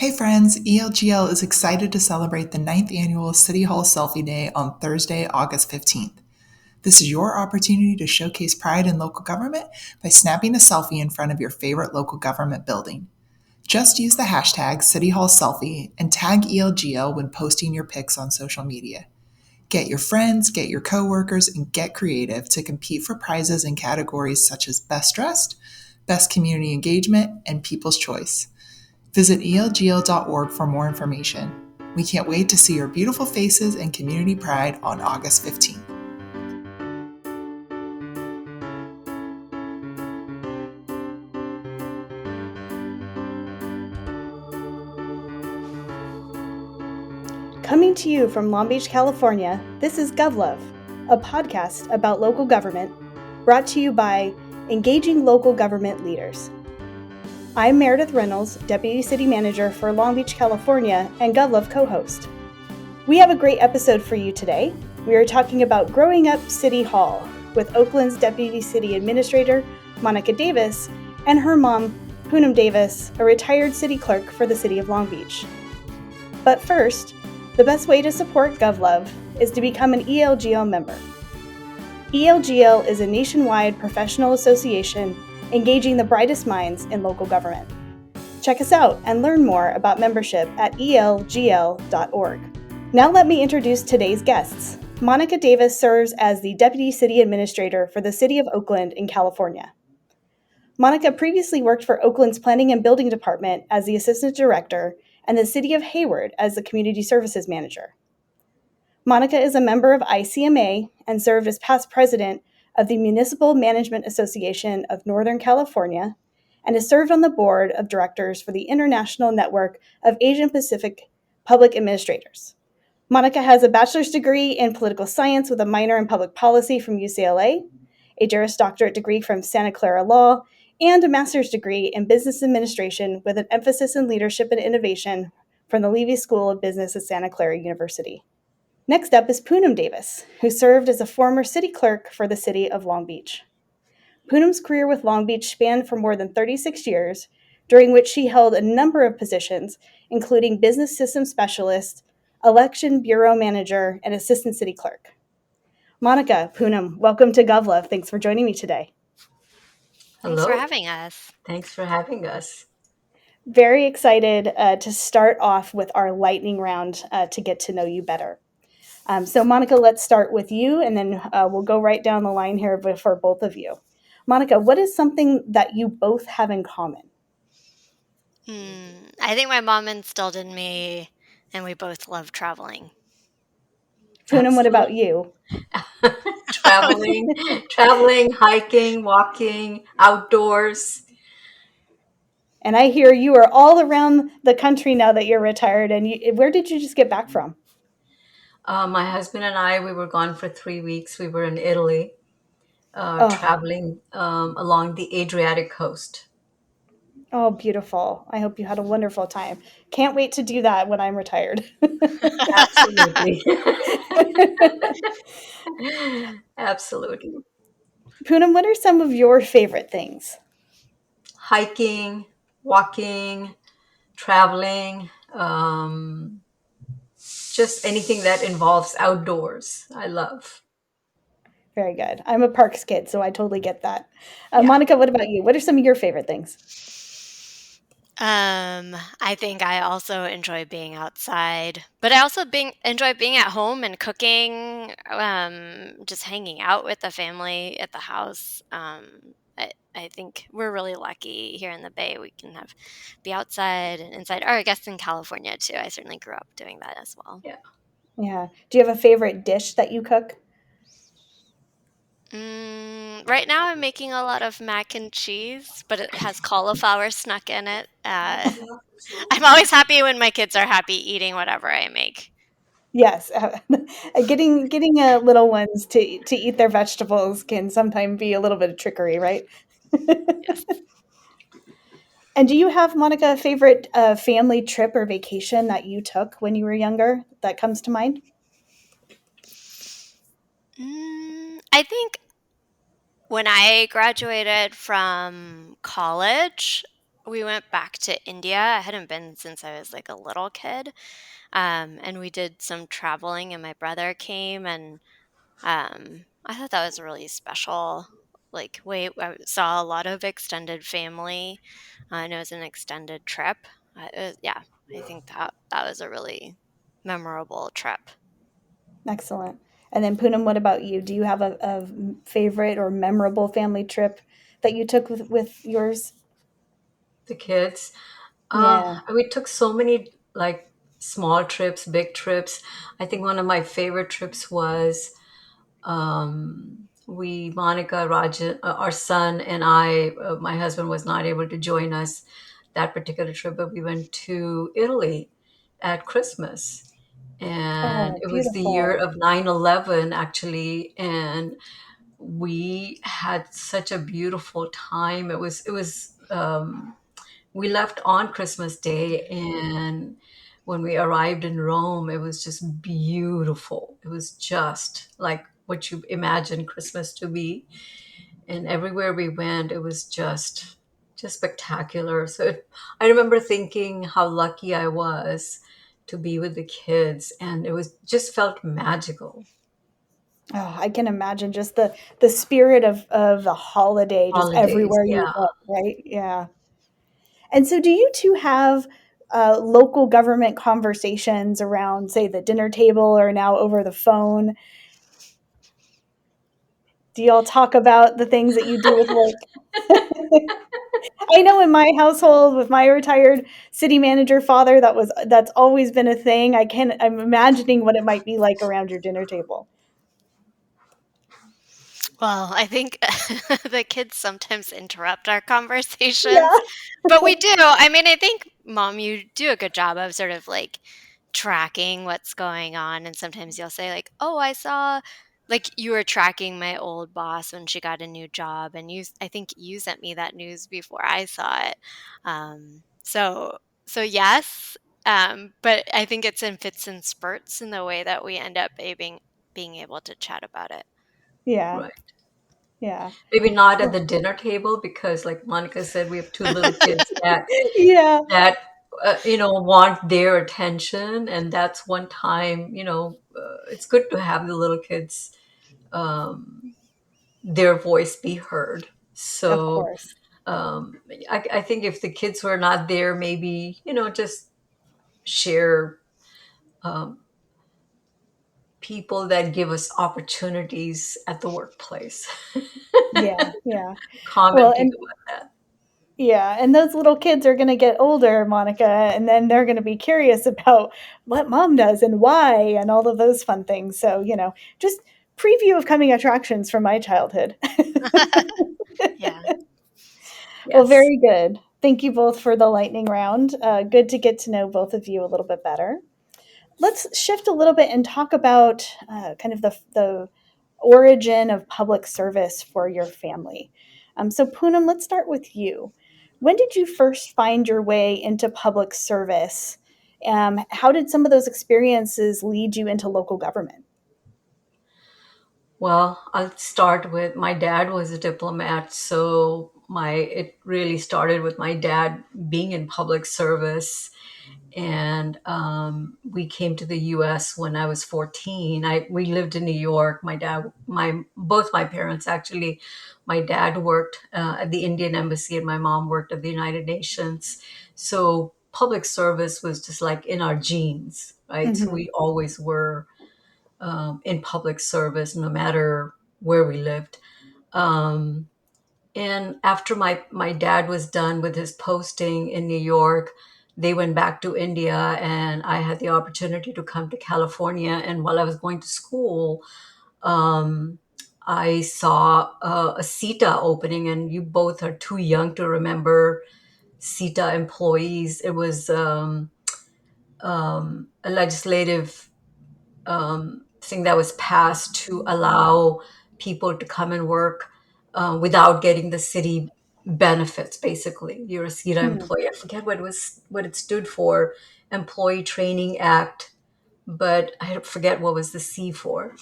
Hey friends, ELGL is excited to celebrate the ninth annual City Hall Selfie Day on Thursday, August 15th. This is your opportunity to showcase pride in local government by snapping a selfie in front of your favorite local government building. Just use the hashtag City Hall Selfie and tag ELGL when posting your pics on social media. Get your friends, get your coworkers, and get creative to compete for prizes in categories such as Best Dressed, Best Community Engagement, and People's Choice. Visit elgl.org for more information. We can't wait to see your beautiful faces and community pride on August 15th. Coming to you from Long Beach, California, this is GovLove, a podcast about local government brought to you by Engaging Local Government Leaders. I'm Meredith Reynolds, Deputy City Manager for Long Beach, California, and GovLove co-host. We have a great episode for you today. We are talking about growing up City Hall with Oakland's Deputy City Administrator, Monica Davis, and her mom, Poonam Davis, a retired city clerk for the City of Long Beach. But first, the best way to support GovLove is to become an ELGL member. ELGL is a nationwide professional association engaging the brightest minds in local government. Check us out and learn more about membership at elgl.org. Now let me introduce today's guests. Monica Davis serves as the Deputy City Administrator for the City of Oakland in California. Monica previously worked for Oakland's Planning and Building Department as the Assistant Director and the City of Hayward as the Community Services Manager. Monica is a member of ICMA and served as past president of the Municipal Management Association of Northern California and has served on the board of directors for the International Network of Asian Pacific Public Administrators. Monica has a bachelor's degree in political science with a minor in public policy from UCLA, a Juris Doctorate degree from Santa Clara Law, and a master's degree in business administration with an emphasis in leadership and innovation from the Levy School of Business at Santa Clara University. Next up is Poonam Davis, who served as a former city clerk for the City of Long Beach. Poonam's career with Long Beach spanned for more than 36 years, during which she held a number of positions, including business system specialist, election bureau manager, and assistant city clerk. Monica, Poonam, welcome to GovLove. Thanks for joining me today. Thanks for Hello. having us. Thanks for having us. Very excited to start off with our lightning round to get to know you better. So Monica, let's start with you, and then we'll go right down the line here for both of you. Monica, what is something that you both have in common? I think my mom instilled in me, and we both love traveling. Poonam, what about Absolutely. you? Traveling, hiking, walking, outdoors. And I hear you are all around the country now that you're retired. And where did you just get back from? My husband and I, we were gone for 3 weeks. We were in Italy, Oh, traveling along the Adriatic coast. oh, beautiful. I hope you had a wonderful time. Can't wait to do that when I'm retired. Absolutely. Absolutely. Poonam, what are some of your favorite things? Hiking, walking, traveling, just anything that involves outdoors. I love. Very good. I'm a parks kid, so I totally get that. Yeah. Monica, what about you? What are some of your favorite things? I think I also enjoy being outside, but I also enjoy being at home and cooking, just hanging out with the family at the house. I think we're really lucky here in the Bay. We can be outside and inside, or I guess in California too. I certainly grew up doing that as well. Yeah. Yeah. Do you have a favorite dish that you cook? Right now, I'm making a lot of mac and cheese, but it has cauliflower snuck in it. I'm always happy when my kids are happy eating whatever I make. Yes, getting little ones to eat their vegetables can sometimes be a little bit of trickery, right? Yes. And do you have, Monica, a favorite family trip or vacation that you took when you were younger that comes to mind? I think when I graduated from college, we went back to India. I hadn't been since I was like a little kid. And we did some traveling, and my brother came, and I thought that was really special. Like, I saw a lot of extended family, and it was an extended trip. Yeah, I think that was a really memorable trip. Excellent. And then Poonam, what about you? Do you have a favorite or memorable family trip that you took with yours? The kids. Yeah. We took so many like small trips, big trips. I think one of my favorite trips was Monica, Rajan, our son, and I. My husband was not able to join us that particular trip, but we went to Italy at Christmas. And Oh, it was the year beautiful. of 9/11, actually, and we had such a beautiful time. We left on Christmas Day, and when we arrived in Rome, it was just beautiful. It was just like what you imagine Christmas to be. And everywhere we went, it was just spectacular. I remember thinking how lucky I was to be with the kids, and it was just felt magical. Oh, I can imagine just the spirit of the holiday just Holidays, everywhere you yeah. look, right? Yeah. And so, do you two have local government conversations around, say, the dinner table or now over the phone? Do y'all talk about the things that you do with work? I know in my household with my retired city manager father, that's always been a thing. I'm imagining what it might be like around your dinner table. Well, I think the kids sometimes interrupt our Yeah, conversations, but we do. I mean, I think, Mom, you do a good job of sort of like tracking what's going on. And sometimes you'll say, like, oh, I saw, like, you were tracking my old boss when she got a new job. And I think you sent me that news before I saw it. So yes. But I think it's in fits and spurts in the way that we end up being able to chat about it. yeah, Right. yeah, Maybe not at the dinner table because, like Monica said, we have two little kids yeah, that want their attention, and that's one time. It's good to have the little kids, um, their voice be heard. of So course. um, I think if the kids were not there, maybe just share um, people that give us opportunities at the workplace. Yeah, yeah. Well, Commenting and about that. yeah, and those little kids are going to get older, Monica, and then they're going to be curious about what mom does and why and all of those fun things. So, just preview of coming attractions from my childhood. Yeah. Well, Yes. very good. Thank you both for the lightning round. Good to get to know both of you a little bit better. Let's shift a little bit and talk about kind of the origin of public service for your family. So, Poonam, let's start with you. When did you first find your way into public service? How did some of those experiences lead you into local government? Well, I'll start with my dad was a diplomat, so my it really started with my dad being in public service, and we came to the U.S. when I was 14. We lived in New York. Both my parents actually. My dad worked at the Indian Embassy, and my mom worked at the United Nations. So public service was just like in our genes, right? So Hmm. we always were in public service, no matter where we lived. Um, and after my dad was done with his posting in New York, they went back to India, and I had the opportunity to come to California. And while I was going to school, um, I saw a CETA opening, and you both are too young to remember CETA employees. It was a legislative thing that was passed to allow people to come and work without getting the city benefits. Basically, you're a CETA Hmm. employee. I forget what it stood for, Employee Training Act, but I forget what was the C for.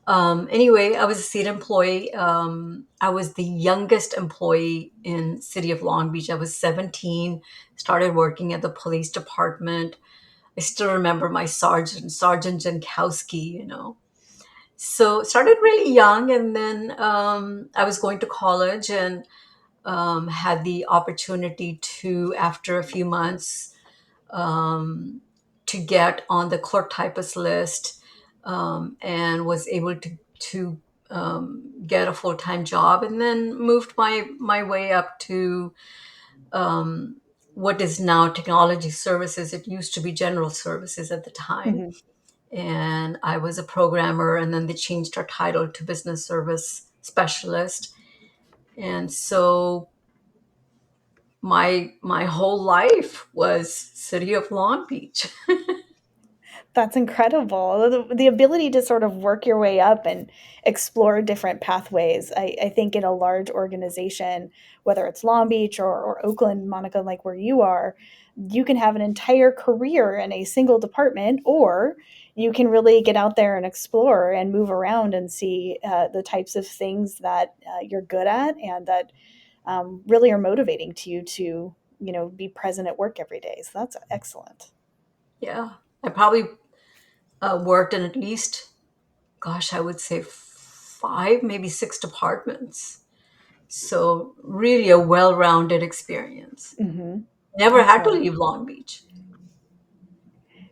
Anyway, I was a state employee. I was the youngest employee in City of Long Beach. I was 17, started working at the police department. I still remember my Sergeant Jankowski, So started really young, and then I was going to college and had the opportunity to, after a few months, to get on the clerk typist list, and was able to get a full time job, and then moved my way up to what is now technology services. It used to be general services at the time, Hmm. and I was a programmer, and then they changed our title to business service specialist, and so my whole life was City of Long Beach. That's incredible. The ability to sort of work your way up and explore different pathways. I think in a large organization, whether it's Long Beach or Oakland, Monica, like where you are, you can have an entire career in a single department, or you can really get out there and explore and move around and see the types of things that you're good at and that really are motivating to you to, be present at work every day. So that's excellent. Yeah, I probably worked in at least, gosh, I would say five, maybe six departments. So really a well-rounded experience. Hmm. Never had to Excellent. leave Long Beach.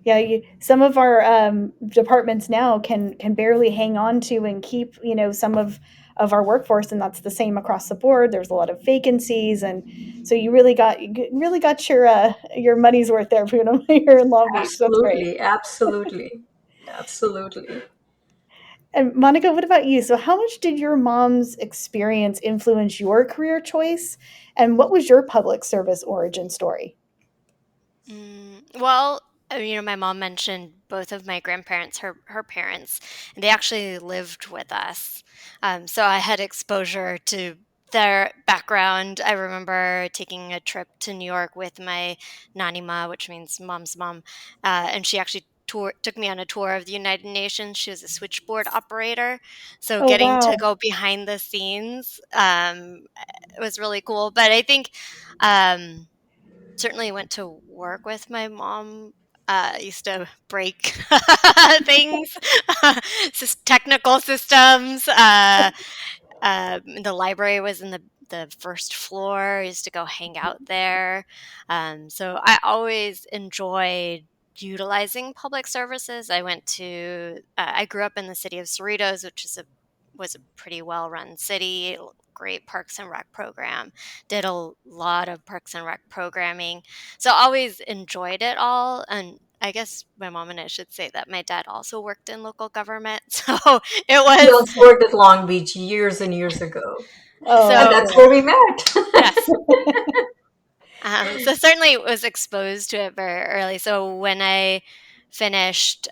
Yeah, some of our departments now can barely hang on to and keep some of our workforce, and that's the same across the board. There's a lot of vacancies, and so you really got your money's worth there, Poonam. Here in Long Beach. That's great. Absolutely, absolutely, absolutely. And Monica, what about you? So, how much did your mom's experience influence your career choice, and what was your public service origin story? Well, my mom mentioned both of my grandparents, her parents, and they actually lived with us. So I had exposure to their background. I remember taking a trip to New York with my nanima, which means mom's mom, and she actually took me on a tour of the United Nations. She was a switchboard operator, so Oh, getting to wow. go behind the scenes was really cool. But I think. Um, Certainly went to work with my mom. Used to break things, technical systems. The library was in the first floor. I used to go hang out there. So I always enjoyed utilizing public services. I grew up in the city of Cerritos, which was a pretty well run city, great Parks and Rec program, did a lot of Parks and Rec programming. So I always enjoyed it all. And I guess my mom and I should say that my dad also worked in local government. So it He was, also worked at Long Beach years and years ago. Oh, And so that's cool. where we met. yes. So certainly was exposed to it very early. So when I finished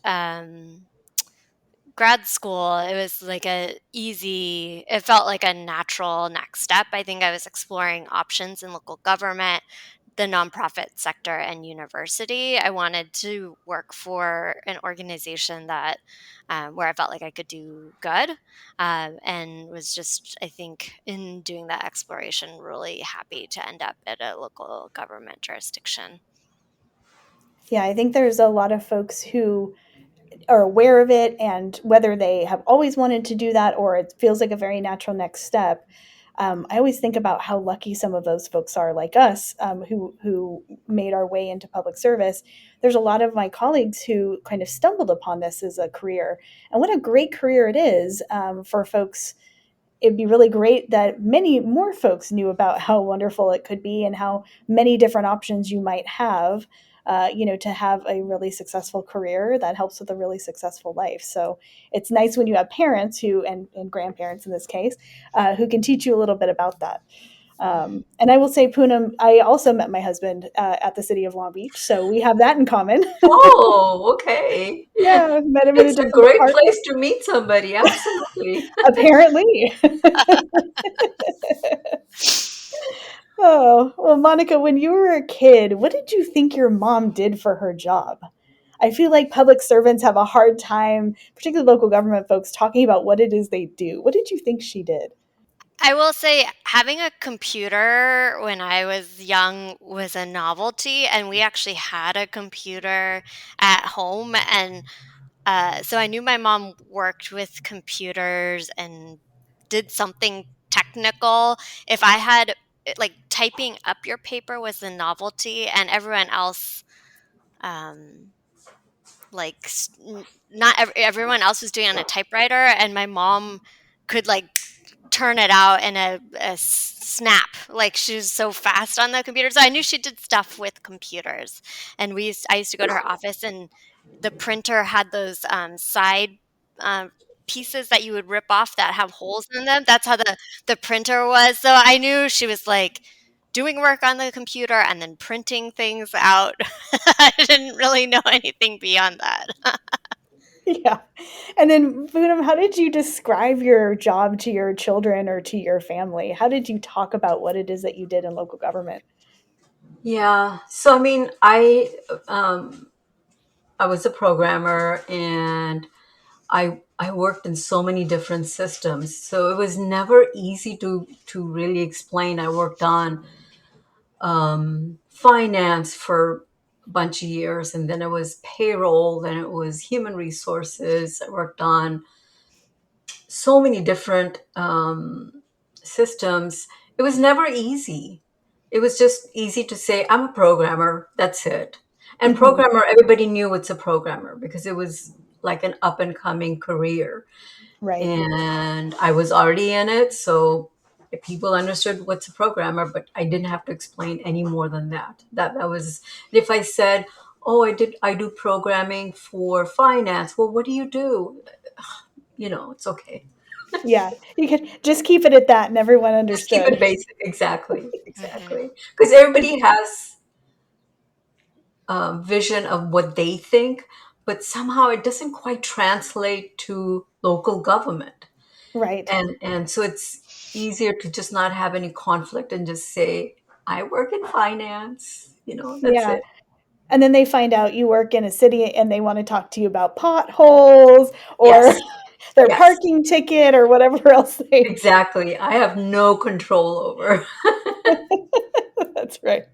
grad school, it was like it felt like a natural next step. I think I was exploring options in local government, the nonprofit sector, and university. I wanted to work for an organization that where I felt like I could do good, and was just, I think, in doing that exploration, really happy to end up at a local government jurisdiction. Yeah, I think there's a lot of folks who are aware of it, and whether they have always wanted to do that or it feels like a very natural next step. I always think about how lucky some of those folks are, like us, who made our way into public service. There's a lot of my colleagues who kind of stumbled upon this as a career, and what a great career it is for folks. It'd be really great that many more folks knew about how wonderful it could be and how many different options you might have, to have a really successful career that helps with a really successful life. So it's nice when you have parents and grandparents in this case, who can teach you a little bit about that. And I will say, Poonam, I also met my husband at the City of Long Beach, so we have that in common. Oh, okay. Yeah, I've met him in a It's a different great department, place to meet somebody. Absolutely. apparently. Oh, well, Monica, when you were a kid, what did you think your mom did for her job? I feel like public servants have a hard time, particularly local government folks, talking about what it is they do. What did you think she did? I will say having a computer when I was young was a novelty, and we actually had a computer at home. And so I knew my mom worked with computers and did something technical. If I had, like, typing up your paper was the novelty, and everyone else, um, like, not everyone else was doing it on a typewriter, and my mom could, like, turn it out in a snap. Like, she was so fast on the computer. So I knew she did stuff with computers. And I used to go to her office, and the printer had those side um, pieces that you would rip off that have holes in them. That's how the printer was. So I knew she was, like, doing work on the computer and then printing things out. I didn't really know anything beyond that. Yeah. And then, Poonam, how did you describe your job to your children or to your family? How did you talk about what it is that you did in local government? Yeah. So I mean, um, I was a programmer, and I worked in so many different systems. So it was never easy to really explain. I worked on finance for a bunch of years, and then it was payroll, then it was human resources. I worked on so many different systems. It was never easy. It was just easy to say, I'm a programmer, that's it. And Hmm. programmer, everybody knew it's a programmer because it was like an up and coming career. Right. And I was already in it. So people understood what's a programmer, but I didn't have to explain any more than that. That was, if I said, oh, I do programming for finance. Well, what do you do? It's okay. Yeah. You could just keep it at that and everyone Just keep understood. it basic. Exactly. Hmm. Exactly. Because everybody has a vision of what they think, but somehow it doesn't quite translate to local government. Right. And so it's easier to just not have any conflict and just say, I work in finance. That's Yeah. it. And then they find out you work in a city and they want to talk to you about potholes or Yes. their Yes. parking ticket or whatever else they. Exactly. I have no control over. That's right.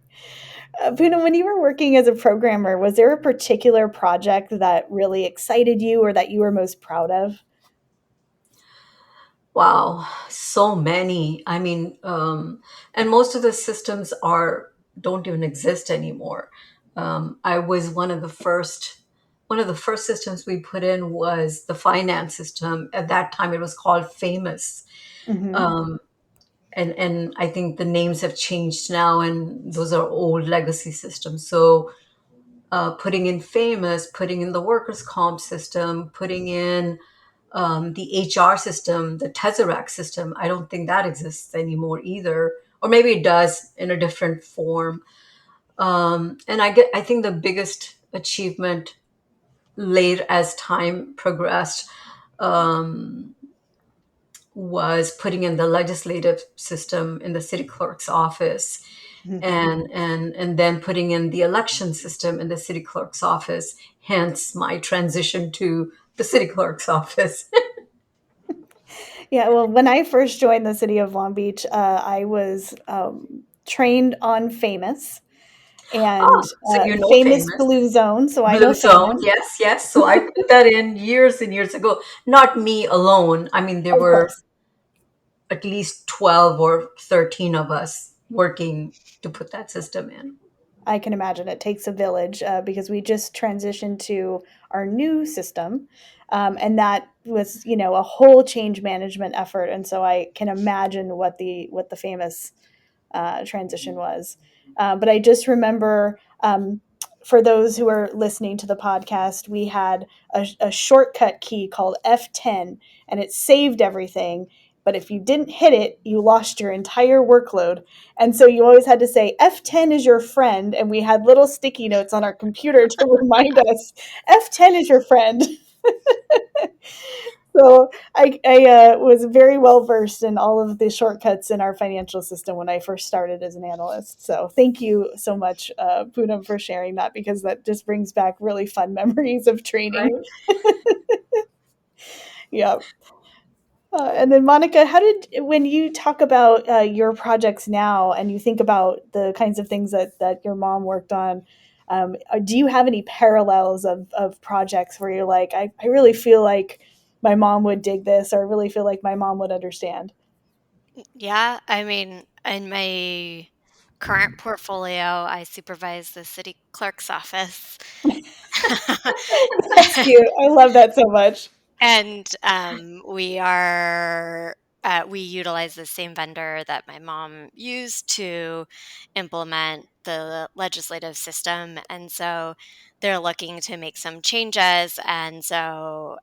Poonam, when you were working as a programmer, was there a particular project that really excited you or that you were most proud of? Wow, so many. I mean, and most of the systems are don't even exist anymore. I was one of the first systems we put in was the finance system. At that time, it was called Famous, Hmm. um, and I think the names have changed now, and those are old legacy systems. So, putting in Famous, putting in the workers' comp system, putting in the HR system, the Tesseract system. I don't think that exists anymore either, or maybe it does in a different form. And I think the biggest achievement later as time progressed was putting in the legislative system in the city clerk's office, and then putting in the election system in the city clerk's office. Hence my transition to the city clerk's office. Yeah, well, when I first joined the city of Long Beach, I was trained on Famous and So Famous Famous. Blue Zone, so I know Blue Zone, Famous, yes, yes. So I put that in years and years ago. Not me alone. I mean, there of were course. at least 12 or 13 of us working to put that system in. I can imagine it takes a village because we just transitioned to our new system, and that was a whole change management effort. And so I can imagine what the Famous transition was. But I just remember, for those who are listening to the podcast, we had a shortcut key called F10, and it saved everything. But if you didn't hit it, you lost your entire workload. And so you always had to say, F10 is your friend. And we had little sticky notes on our computer to remind us, F10 is your friend. So I was very well versed in all of the shortcuts in our financial system when I first started as an analyst. So thank you so much, Poonam, for sharing that, because that just brings back really fun memories of training. Right. Yeah. And then Monica, when you talk about your projects now and you think about the kinds of things that your mom worked on, do you have any parallels of projects where you're like, I really feel like my mom would dig this, or I really feel like my mom would understand? Yeah, I mean, in my current portfolio, I supervise the city clerk's office. That's cute. I love that so much. And we utilize the same vendor that my mom used to implement the legislative system, and so they're looking to make some changes, and so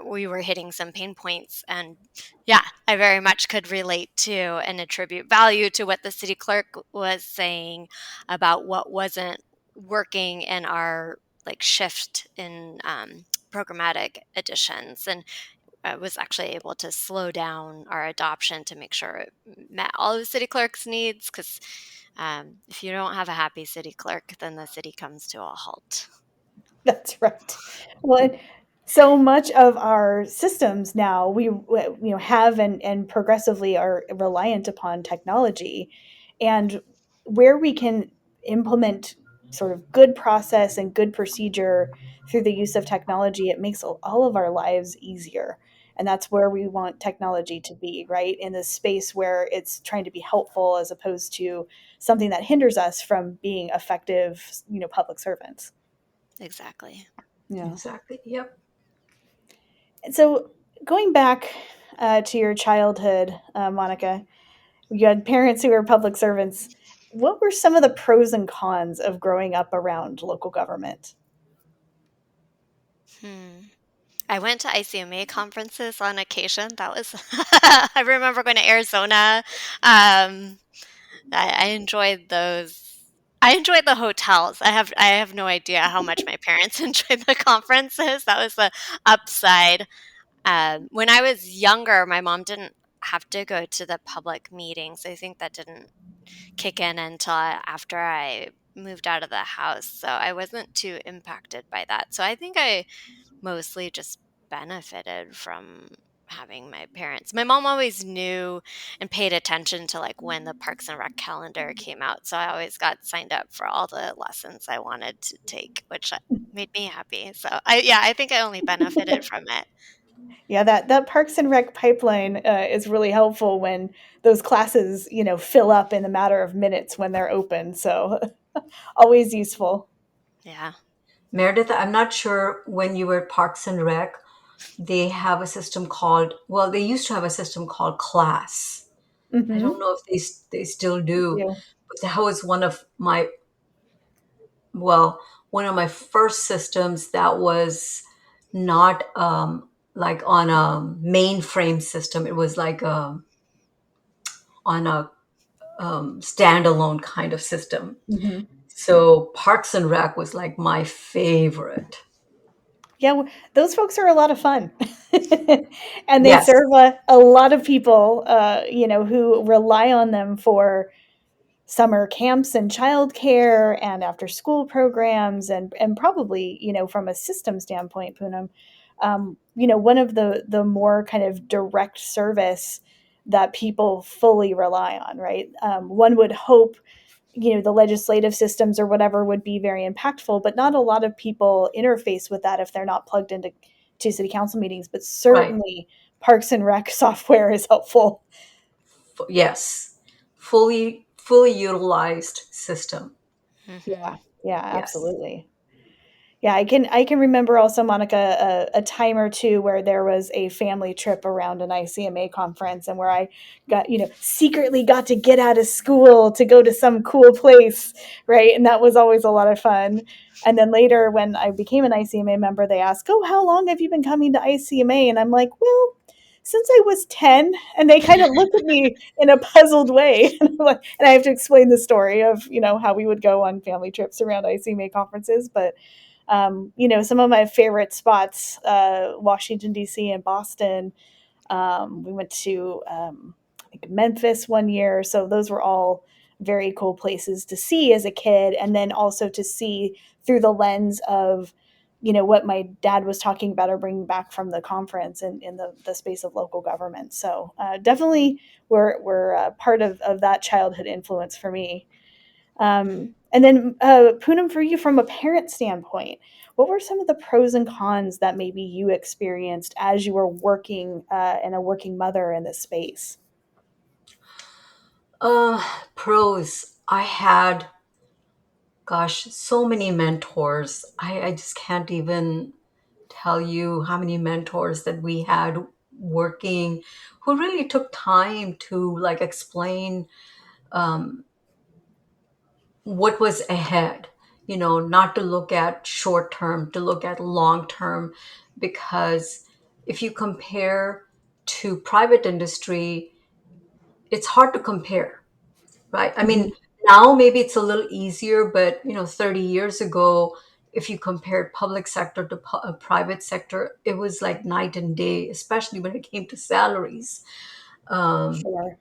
we were hitting some pain points. And yeah, I very much could relate to and attribute value to what the city clerk was saying about what wasn't working in our like shift in programmatic additions. And I was actually able to slow down our adoption to make sure it met all of the city clerk's needs, because if you don't have a happy city clerk, then the city comes to a halt. That's right. Well, so much of our systems now have and progressively are reliant upon technology, and where we can implement sort of good process and good procedure through the use of technology, it makes all of our lives easier. And that's where we want technology to be, right? In this space where it's trying to be helpful as opposed to something that hinders us from being effective, public servants. Exactly. Yeah. Exactly. Yep. And so going back to your childhood, Monica, you had parents who were public servants. What were some of the pros and cons of growing up around local government? Hmm. I went to ICMA conferences on occasion. That was, I remember going to Arizona. Um, I enjoyed those. I enjoyed the hotels. I have no idea how much my parents enjoyed the conferences. That was the upside. When I was younger, my mom didn't have to go to the public meetings. I think that didn't kick in until after I moved out of the house. So I wasn't too impacted by that. So I think I mostly just benefited from having my parents. My mom always knew and paid attention to like when the Parks and Rec calendar came out. So I always got signed up for all the lessons I wanted to take, which made me happy. So I think I only benefited from it. Yeah, that Parks and Rec pipeline is really helpful when those classes, fill up in a matter of minutes when they're open. So always useful. Yeah. Meredith, I'm not sure when you were at Parks and Rec, they have a system called, well, they used to have a system called Class. I Mm-hmm. don't know if they still do, Yeah. but that was well, one of my first systems that was not like on a mainframe system. It was like on a standalone kind of system. Mm-hmm. So Parks and Rec was like my favorite. Yeah, those folks are a lot of fun. And they Yes, serve a lot of people, who rely on them for summer camps and childcare and after school programs, and probably, from a system standpoint, Poonam, one of the more kind of direct service that people fully rely on, right? One would hope, the legislative systems or whatever would be very impactful, but not a lot of people interface with that if they're not plugged into city council meetings. But right. certainly Parks and Rec software is helpful. Yes. Fully utilized system. Yeah, Hmm. yeah, Yes. absolutely. Yeah, I can remember also, Monica, a time or two where there was a family trip around an ICMA conference, and where I got, secretly got to get out of school to go to some cool place, right? And that was always a lot of fun. And then later, when I became an ICMA member, they asked, "Oh, how long have you been coming to ICMA?" And I'm like, "Well, since I was 10." And they kind of look at me in a puzzled way. And I have to explain the story of, how we would go on family trips around ICMA conferences. But Some of my favorite spots, Washington, D.C. and Boston. We went to I think Memphis one year. So those were all very cool places to see as a kid. And then also to see through the lens of, what my dad was talking about or bringing back from the conference and in the space of local government. So definitely we're part of that childhood influence for me. And then, Poonam, for you, from a parent standpoint, what were some of the pros and cons that maybe you experienced as you were working and a working mother in this space? Uh, Pros. I had, gosh, so many mentors. I just can't even tell you how many mentors that we had working who really took time to like explain um, what was ahead, not to look at short term, to look at long term, because if you compare to private industry, it's hard to compare, right? I mean, Mhm. now maybe it's a little easier, but 30 years ago, if you compared public sector to private sector, it was like night and day, especially when it came to salaries. Um, Sure.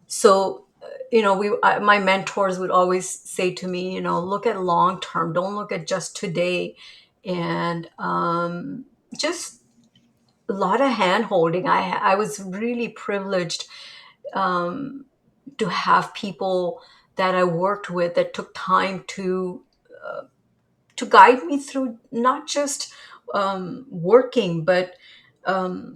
so, my mentors would always say to me, look at long term, don't look at just today, and just a lot of hand holding. I was really privileged um, to have people that I worked with that took time to guide me through not just working, but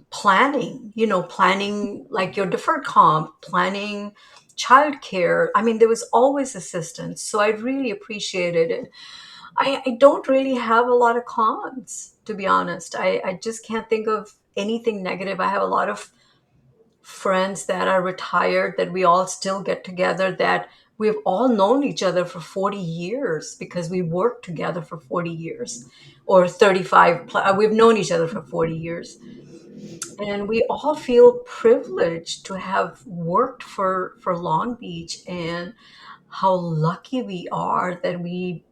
planning. Planning like your deferred comp, planning childcare. I mean, there was always assistance, so I really appreciated it. I don't really have a lot of cons, to be honest. I just can't think of anything negative. I have a lot of friends that are retired that we all still get together, that we've all known each other for 40 years because we worked together for 40 years or 35 we've known each other for 40 years, and we all feel privileged to have worked for Long Beach, and how lucky we are that we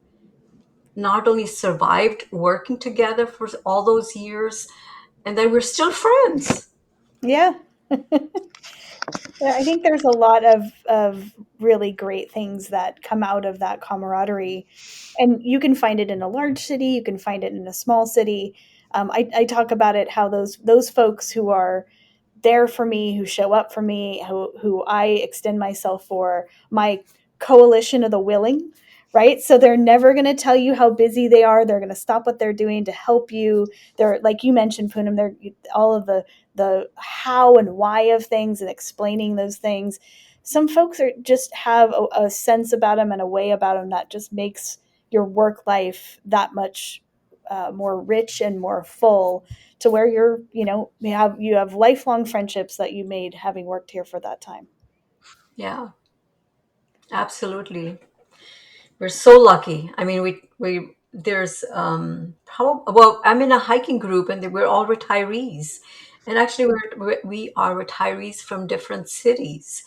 not only survived working together for all those years and that we're still friends. Yeah. Yeah, I think there's a lot of really great things that come out of that camaraderie, and you can find it in a large city, you can find it in a small city. I talk about it how those folks who are there for me, who show up for me, who I extend myself for, my coalition of the willing, right? So they're never going to tell you how busy they are. They're going to stop what they're doing to help you. They're, like you mentioned, Poonam, they're all of the how and why of things and explaining those things. Some folks are just have a sense about them and a way about them that just makes your work life that much more rich and more full, to where you have lifelong friendships that you made having worked here for that time. Yeah, absolutely. We're so lucky. I mean, we there's well, I'm in a hiking group, and we're all retirees, and actually we are retirees from different cities.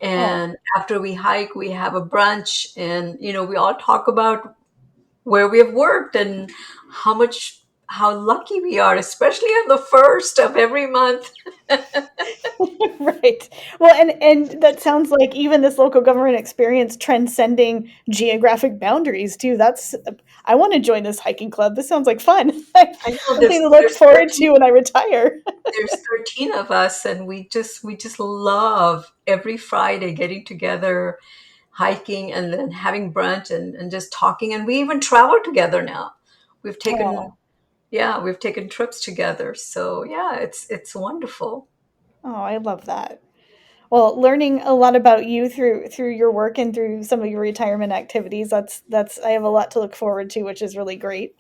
Oh, And after we hike, we have a brunch, and we all talk about where we have worked and how lucky we are, especially on the first of every month. right. Well, and that sounds like even this local government experience transcending geographic boundaries too. I want to join this hiking club. This sounds like fun. I know Something to look there's forward 13 to when I retire. there's 13 of us, and we just love every Friday getting together, hiking, and then having brunch, and just talking, and we even travel together now. we've taken Oh, we've taken trips together, so yeah, it's wonderful. oh, I love that. Well, learning a lot about you through your work and through some of your retirement activities. That's I have a lot to look forward to, which is really great.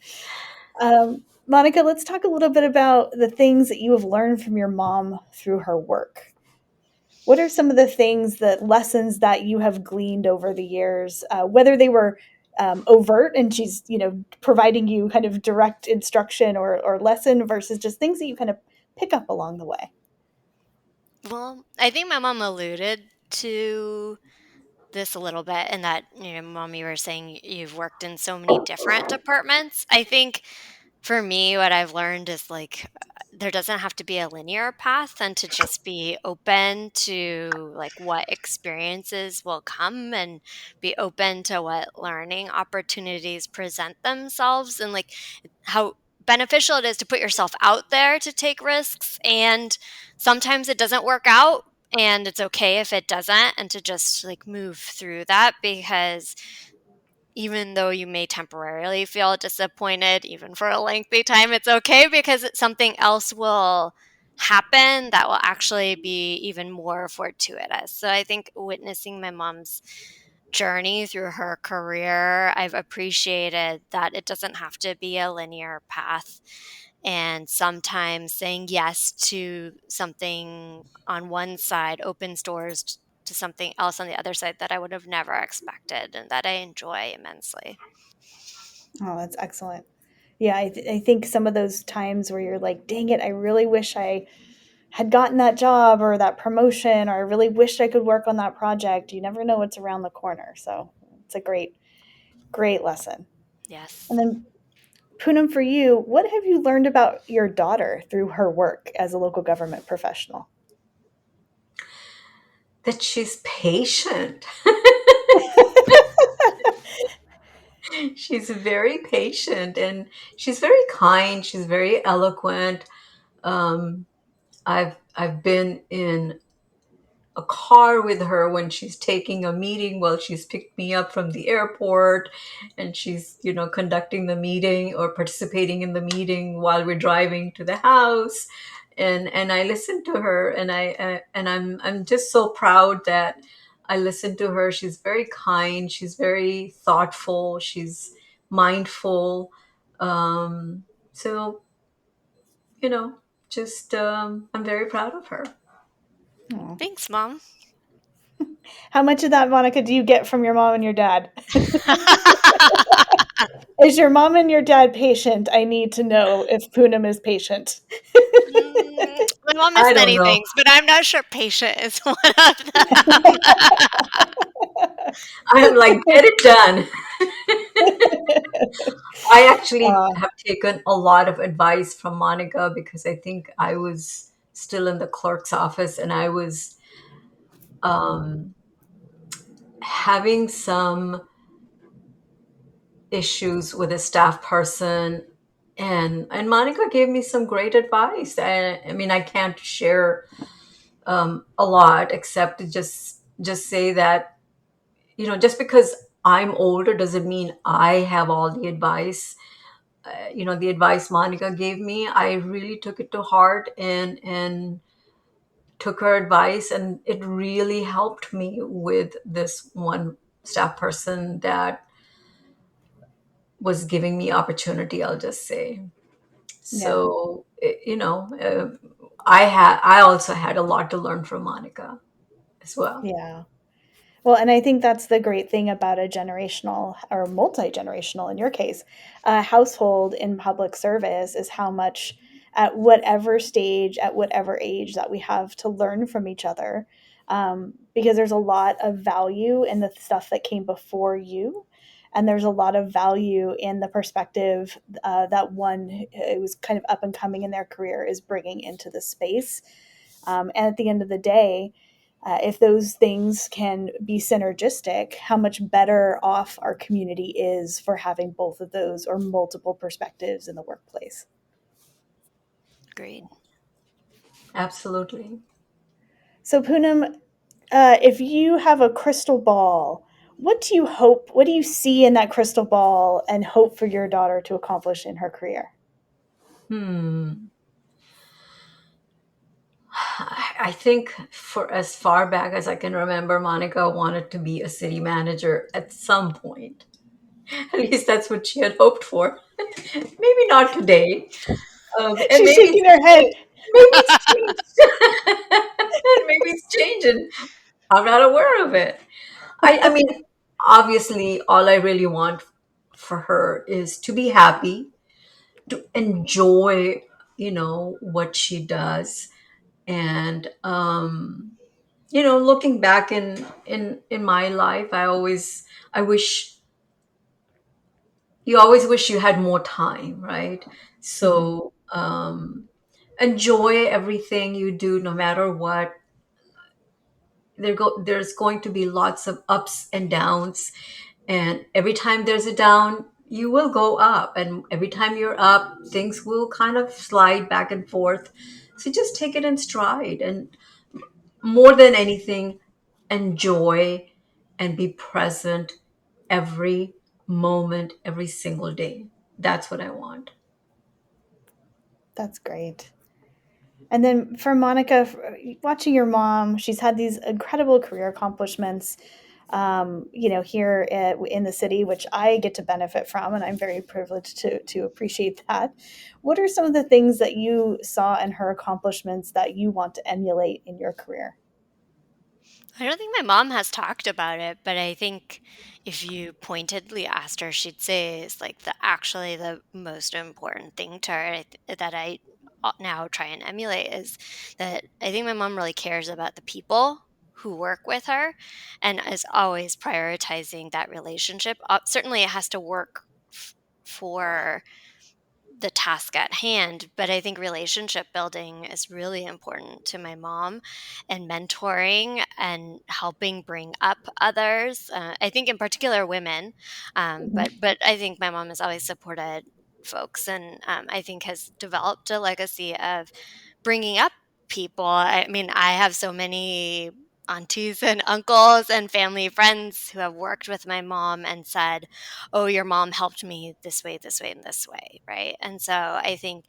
Monica, let's talk a little bit about the things that you have learned from your mom through her work. What are some of the things, the lessons that you have gleaned over the years, whether they were overt and she's providing you kind of direct instruction or lesson, versus just things that you kind of pick up along the way? Well, I think my mom alluded to this a little bit, and that, Mom, you were saying you've worked in so many different departments. I think for me, what I've learned is like there doesn't have to be a linear path, and to just be open to like what experiences will come, and be open to what learning opportunities present themselves, and like how beneficial it is to put yourself out there to take risks. And sometimes it doesn't work out, and it's okay if it doesn't, and to just like move through that, because even though you may temporarily feel disappointed, even for a lengthy time, it's okay, because something else will happen that will actually be even more fortuitous. So I think witnessing my mom's journey through her career, I've appreciated that it doesn't have to be a linear path. And sometimes saying yes to something on one side opens doors to something else on the other side that I would have never expected, and that I enjoy immensely. Oh, that's excellent. Yeah, I think some of those times where you're like, dang it, I really wish I had gotten that job or that promotion, or I really wished I could work on that project. You never know what's around the corner. So it's a great lesson. And Yes. then, Poonam, for you, what have you learned about your daughter through her work as a local government professional? That she's patient. She's very patient, and she's very kind. She's very eloquent. Um, I've been in a car with her when she's taking a meeting, while she's picked me up from the airport, and she's, conducting the meeting or participating in the meeting while we're driving to the house. And I listen to her, and I'm just so proud that I listen to her. She's very kind, she's very thoughtful, she's mindful. So, you know, just I'm very proud of her. Aw. Thanks, Mom. How much of that, Monica, do you get from your mom and your dad? Is your mom and your dad patient? I need to know if Poonam is patient. My mom is I don't many know. things, but I'm not sure patient is one of them. I am like, get it done. I actually uh, have taken a lot of advice from Monica, because I think I was still in the clerk's office, and I was um, having some issues with a staff person, and Monica gave me some great advice. I mean, I can't share a lot, except to just say that, just because I'm older doesn't mean I have all the advice. The advice Monica gave me, I really took it to heart, and took her advice, and it really helped me with this one staff person that was giving me opportunity, I'll just say. yeah, So, I also had a lot to learn from Monica as well. yeah. Well, and I think that's the great thing about a generational or multi generational, in your case, household in public service is how much, at whatever stage, at whatever age that we have to learn from each other. Because there's a lot of value in the stuff that came before you. And there's a lot of value in the perspective that one who's kind of up and coming in their career is bringing into the space. And at the end of the day, if those things can be synergistic, how much better off our community is for having both of those or multiple perspectives in the workplace. Agreed. Absolutely. So, Poonam, if you have a crystal ball, what do you hope, what do you see in that crystal ball and hope for your daughter to accomplish in her career? Hmm. I think for as far back as I can remember, Monica wanted to be a city manager at some point. At least that's what she had hoped for. Maybe not today. And She's maybe shaking her head. maybe it's changed. And maybe it's changing. I'm not aware of it. I mean, obviously, all I really want for her is to be happy, to enjoy, what she does, and Looking back in my life, I wish you always wish you had more time, right? Mhm. So enjoy everything you do, no matter what. There's going to be lots of ups and downs, and every time there's a down, you will go up, and every time you're up, things will kind of slide back and forth. So just take it in stride, and more than anything, enjoy and be present every moment, every single day. That's what I want. That's great. And then for Monica, watching your mom, she's had these incredible career accomplishments, here in the city, which I get to benefit from, and I'm very privileged to appreciate that. What are some of the things that you saw in her accomplishments that you want to emulate in your career? I don't think my mom has talked about it, but I think if you pointedly asked her, she'd say it's like the most important thing to her that I now try and emulate is that I think my mom really cares about the people who work with her and is always prioritizing that relationship. Certainly, it has to work for the task at hand, but I think relationship building is really important to my mom and mentoring and helping bring up others. I think in particular women, Mhm. but I think my mom has always supported folks and I think has developed a legacy of bringing up people. I mean, I have so many aunties and uncles and family friends who have worked with my mom and said, "Oh, your mom helped me this way, and this way." Right. And so I think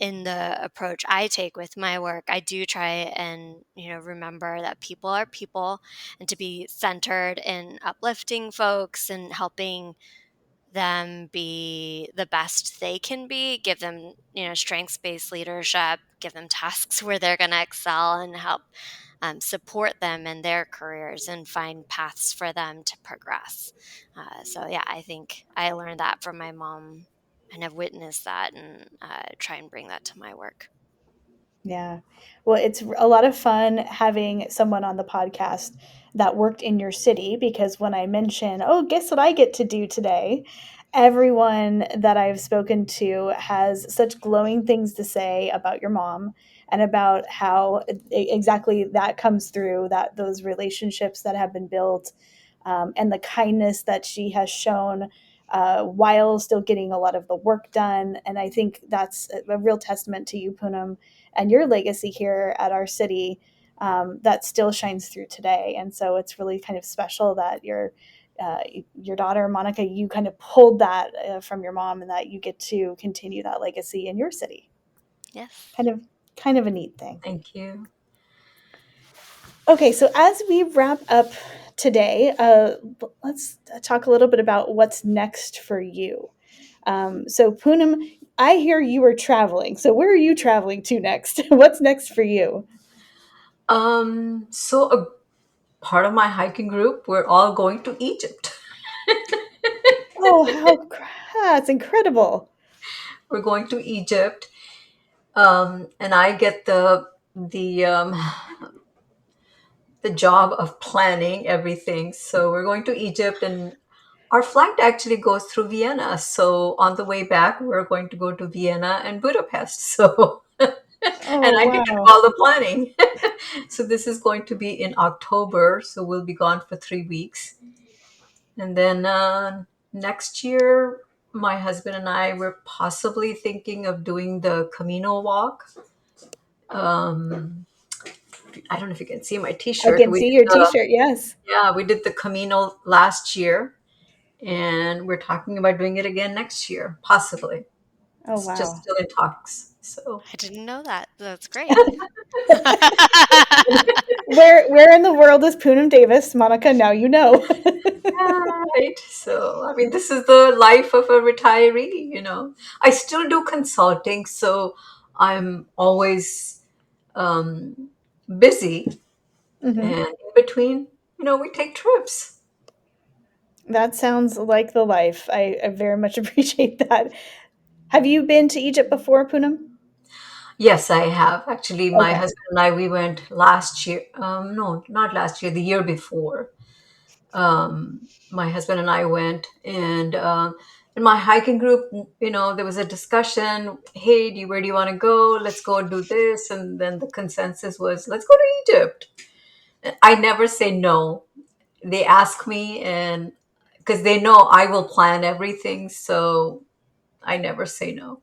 in the approach I take with my work, I do try and, remember that people are people and to be centered in uplifting folks and helping them be the best they can be, give them, strengths-based leadership, give them tasks where they're going to excel and help support them in their careers and find paths for them to progress. So, yeah, I think I learned that from my mom and have witnessed that and try and bring that to my work. Yeah. Well, it's a lot of fun having someone on the podcast that worked in your city because when I mention, oh, guess what I get to do today? Everyone that I've spoken to has such glowing things to say about your mom and about how exactly that comes through, that those relationships that have been built, and the kindness that she has shown while still getting a lot of the work done. And I think that's a real testament to you, Poonam, and your legacy here at our city, that still shines through today. And so it's really kind of special that uh, your daughter Monica, you kind of pulled that from your mom, and that you get to continue that legacy in your city. Yes. Kind of kind of a neat thing. Thank you. Okay, so as we wrap up today, let's talk a little bit about what's next for you. So Poonam, I hear you are traveling. So where are you traveling to next? What's next for you? So a part of my hiking group, we're all going to Egypt. Oh, that's incredible. We're going to Egypt, and I get the job of planning everything. So we're going to Egypt, and our flight actually goes through Vienna. So on the way back, we're going to go to Vienna and Budapest. So and Oh, I get to do wow. all the planning. So this is going to be in October. So we'll be gone for 3 weeks, and then next year, my husband and I were possibly thinking of doing the Camino walk. Um, I don't know if you can see my I T-shirt. can see your T-shirt. Yes. Yeah, we did the Camino last year, and we're talking about doing it again next year, possibly. Oh, It's just wow. still in talks. So, I didn't know that. That's great. Where in the world is Poonam Davis, Monica? Now you know. yeah, right. So, I mean, this is the life of a retiree. I still do consulting, so I'm always um, busy, Hmm. and in between, we take trips. That sounds like the life. I very much appreciate that. Have you been to Egypt before, Poonam? Yes, I have. Actually, my Okay. husband and I, we went last year. No, not last year, the year before. My husband and I went, and in my hiking group, there was a discussion. Hey, where do you want to go? Let's go and do this. And then the consensus was, let's go to Egypt. I never say no. They ask me, and because they know I will plan everything, so I never say no.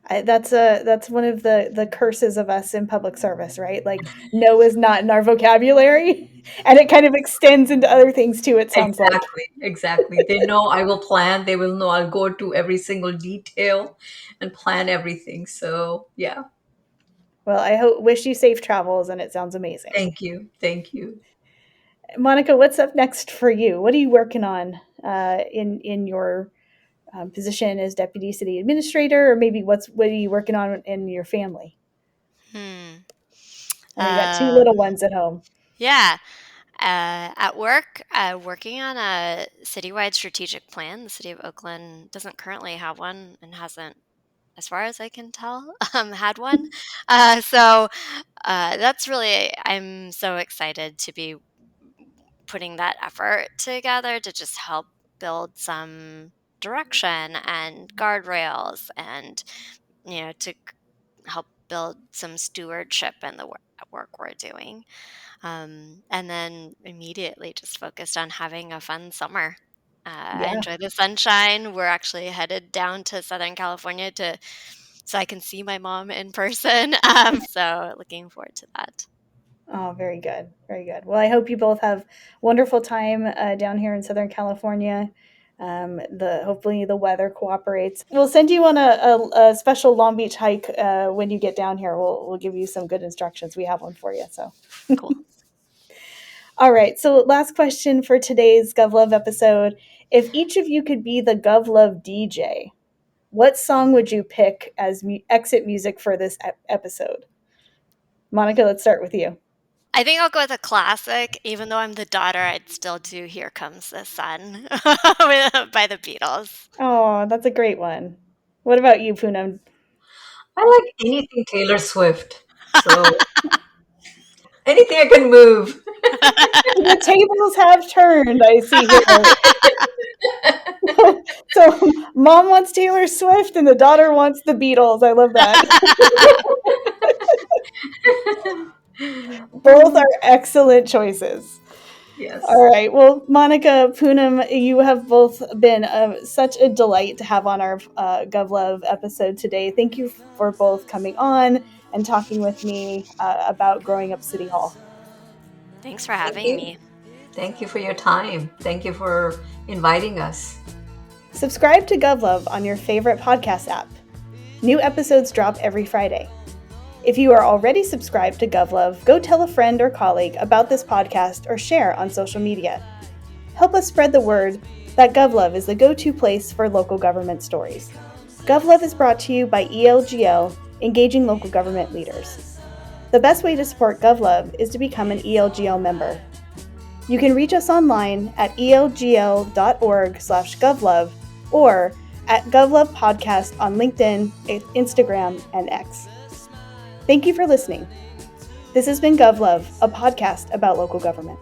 That's one of the curses of us in public service, right? Like no is not in our vocabulary, and it kind of extends into other things too. It sounds like. Exactly, exactly. They know I will plan. They will know I'll go to every single detail and plan everything. So, yeah. Well, wish you safe travels, and it sounds amazing. Thank you. Thank you. Monica, what's up next for you? What are you working on in your position as deputy city administrator, or maybe what are you working on in your family? Hmm. I know you got two little Um, ones at home. yeah. At work, working on a citywide strategic plan. The City of Oakland doesn't currently have one and hasn't, as far as I can tell, had one. So that's really, I'm so excited to be putting that effort together to just help build some direction and guardrails and, to help build some stewardship in the work we're doing. And then immediately just focused on having a fun summer. I Yeah. enjoy the sunshine. We're actually headed down to Southern California so I can see my mom in person. So looking forward to that. Oh, very good. Very good. Well, I hope you both have wonderful time down here in Southern California. The hopefully the weather cooperates. We'll send you on a special Long Beach hike when you get down here. We'll give you some good instructions. We have one for you. So, Cool. all right. So, last question for today's GovLove episode: if each of you could be the GovLove DJ, what song would you pick as exit music for this episode? Monica, let's start with you. I think I'll go with a classic. Even though I'm the daughter, I'd still do "Here Comes the Sun" by the Beatles. Oh, that's a great one. What about you, Poonam? I like anything Taylor Swift. So, anything I can move. The tables have turned, I see here. So, mom wants Taylor Swift and the daughter wants the Beatles. I love that. Both are excellent choices. All Yes. right. Well, Monica, Poonam, you have both been such a delight to have on our GovLove episode today. Thank you for both coming on and talking with me about growing up City Hall. Thanks for Thank having you. me. Thank you for your time. Thank you for inviting us. Subscribe to GovLove on your favorite podcast app. New episodes drop every Friday. If you are already subscribed to GovLove, go tell a friend or colleague about this podcast or share on social media. Help us spread the word that GovLove is the go-to place for local government stories. GovLove is brought to you by ELGL, Engaging Local Government Leaders. The best way to support GovLove is to become an ELGL member. You can reach us online at elgl.org/govlove or at GovLove Podcast on LinkedIn, Instagram, and X. Thank you for listening. This has been GovLove, a podcast about local government.